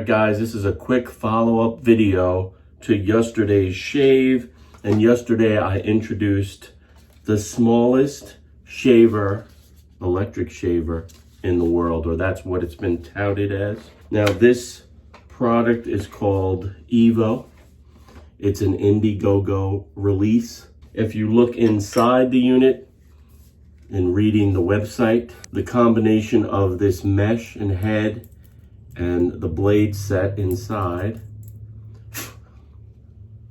guys, this is a quick follow-up video to yesterday's shave. And yesterday I introduced the smallest shaver, electric shaver in the world, or that's what it's been touted as. Now this product is called Evo. It's an Indiegogo release. If you look inside the unit and reading the website, the combination of this mesh and head and the blade set inside.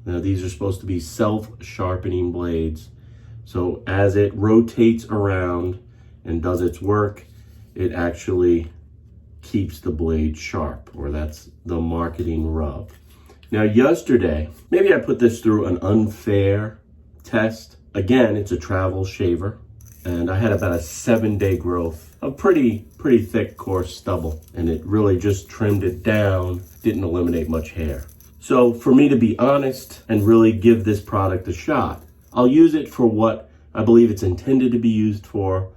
Now these are supposed to be self-sharpening blades. So as it rotates around and does its work, it actually keeps the blade sharp, or that's the marketing rub. Now yesterday, maybe I put this through an unfair test. Again, it's a travel shaver, and I had about a 7-day growth of pretty thick, coarse stubble, and it really just trimmed it down, didn't eliminate much hair. So for me to be honest and really give this product a shot, I'll use it for what I believe it's intended to be used for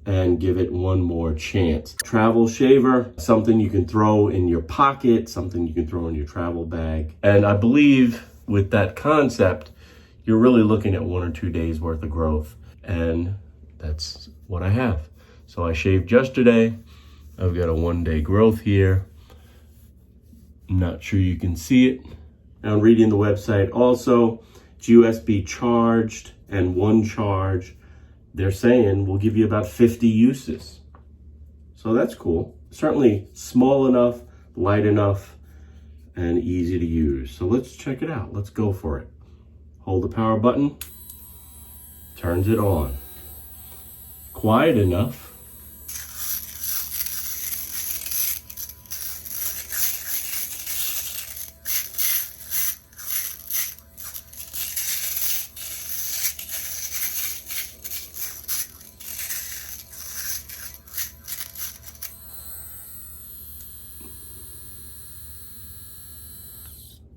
and give it one more chance. Travel shaver, something you can throw in your pocket, something you can throw in your travel bag. And I believe with that concept, you're really looking at 1 or 2 days worth of growth. And that's what I have. So I shaved yesterday. I've got a 1-day growth here. Not sure you can see it. Now I'm reading the website also. It's USB charged and 1 charge. They're saying we'll give you about 50 uses. So that's cool. Certainly small enough, light enough, and easy to use. So let's check it out. Let's go for it. Hold the power button, turns it on. Quiet enough.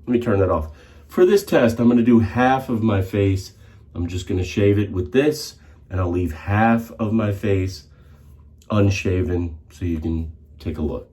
Let me turn that off. For this test, I'm gonna do half of my face. I'm just gonna shave it with this, and I'll leave half of my face unshaven so you can take a look.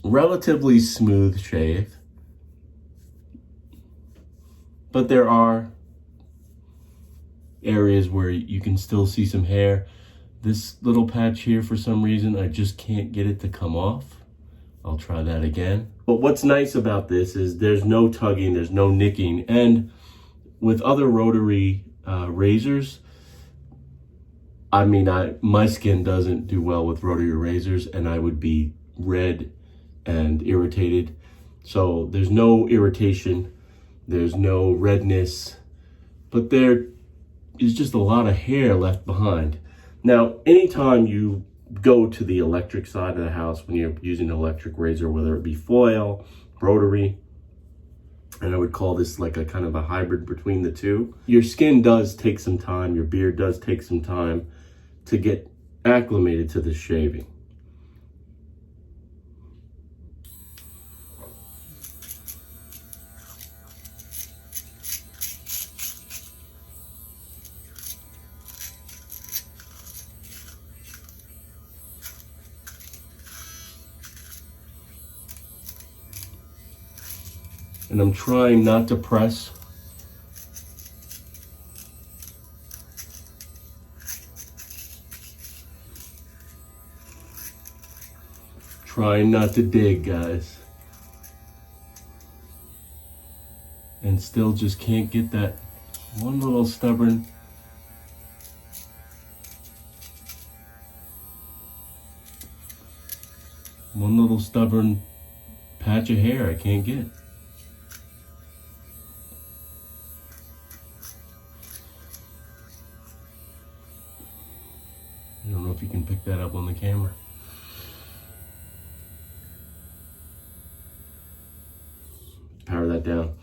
Relatively smooth shave, but there are areas where you can still see some hair. This little patch here, for some reason, I just can't get it to come off. I'll try that again. But what's nice about this is there's no tugging, there's no nicking. And with other rotary razors, I mean, my skin doesn't do well with rotary razors, and I would be red and irritated. So there's no irritation, There's no redness, but there is just a lot of hair left behind. Now, anytime you go to the electric side of the house when you're using an electric razor, whether it be foil, rotary, and I would call this like a kind of a hybrid between the two, your skin does take some time, your beard does take some time to get acclimated to the shaving. And I'm trying not to press. Trying not to dig, guys. And still just can't get that one little stubborn patch of hair I can't get. I don't know if you can pick that up on the camera. Power that down.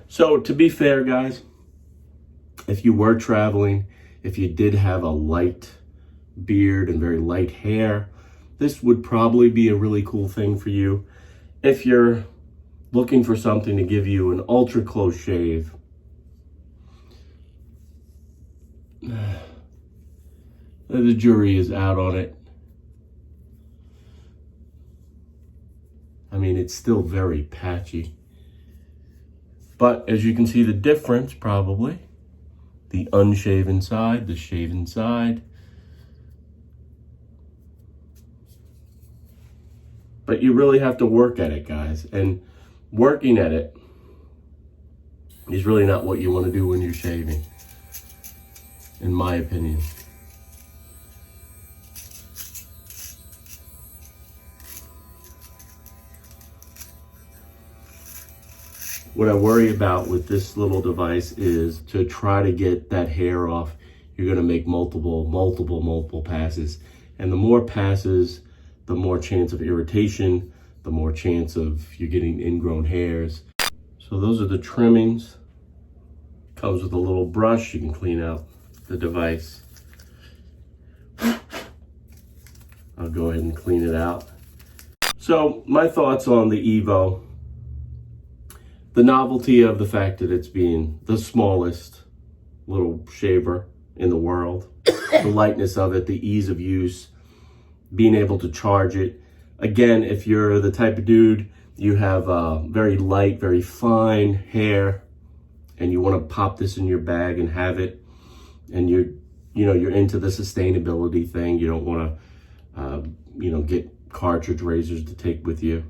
So to be fair, guys, if you were traveling, if you did have a light beard and very light hair, this would probably be a really cool thing for you. If you're looking for something to give you an ultra close shave, the jury is out on it. I mean, it's still very patchy. But as you can see the difference, probably, the unshaven side, the shaven side. But you really have to work at it, guys. And working at it is really not what you want to do when you're shaving, in my opinion. What I worry about with this little device is to try to get that hair off, you're gonna make multiple passes. And the more passes, the more chance of irritation, the more chance of you getting ingrown hairs. So those are the trimmings. Comes with a little brush, you can clean out the device. I'll go ahead and clean it out. So my thoughts on the Evo. The novelty of the fact that it's being the smallest little shaver in the world, the lightness of it, the ease of use, being able to charge it. Again, if you're the type of dude, you have very light, very fine hair, and you want to pop this in your bag and have it, and you're into the sustainability thing, you don't want to, get cartridge razors to take with you.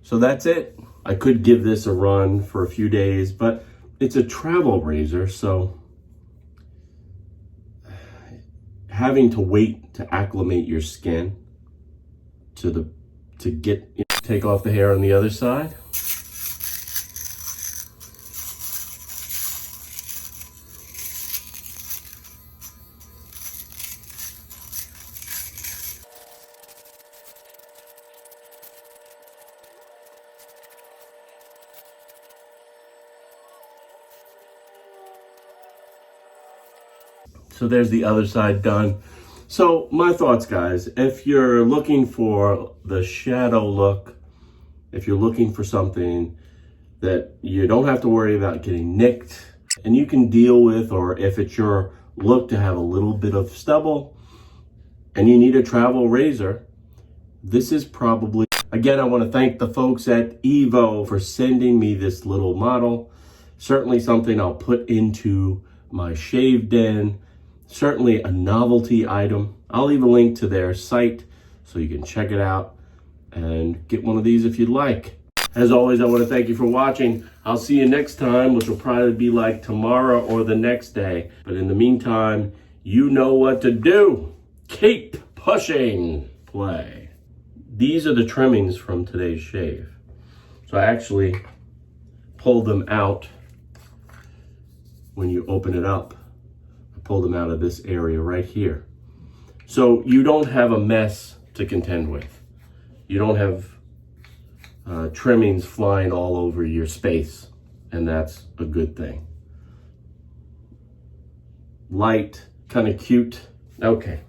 So that's it. I could give this a run for a few days, but it's a travel razor, so having to wait to acclimate your skin to take off the hair on the other side. So there's the other side done. So my thoughts, guys, if you're looking for the shadow look, if you're looking for something that you don't have to worry about getting nicked and you can deal with, or if it's your look to have a little bit of stubble and you need a travel razor, this is probably, again, I want to thank the folks at Evo for sending me this little model. Certainly something I'll put into my shave den. Certainly a novelty item. I'll leave a link to their site so you can check it out and get one of these if you'd like. As always, I want to thank you for watching. I'll see you next time, which will probably be like tomorrow or the next day. But in the meantime, you know what to do. Keep pushing play. These are the trimmings from today's shave. So I actually pulled them out when you open it up. I pulled them out of this area right here. So you don't have a mess to contend with. You don't have trimmings flying all over your space, and that's a good thing. Light, kind of cute. Okay.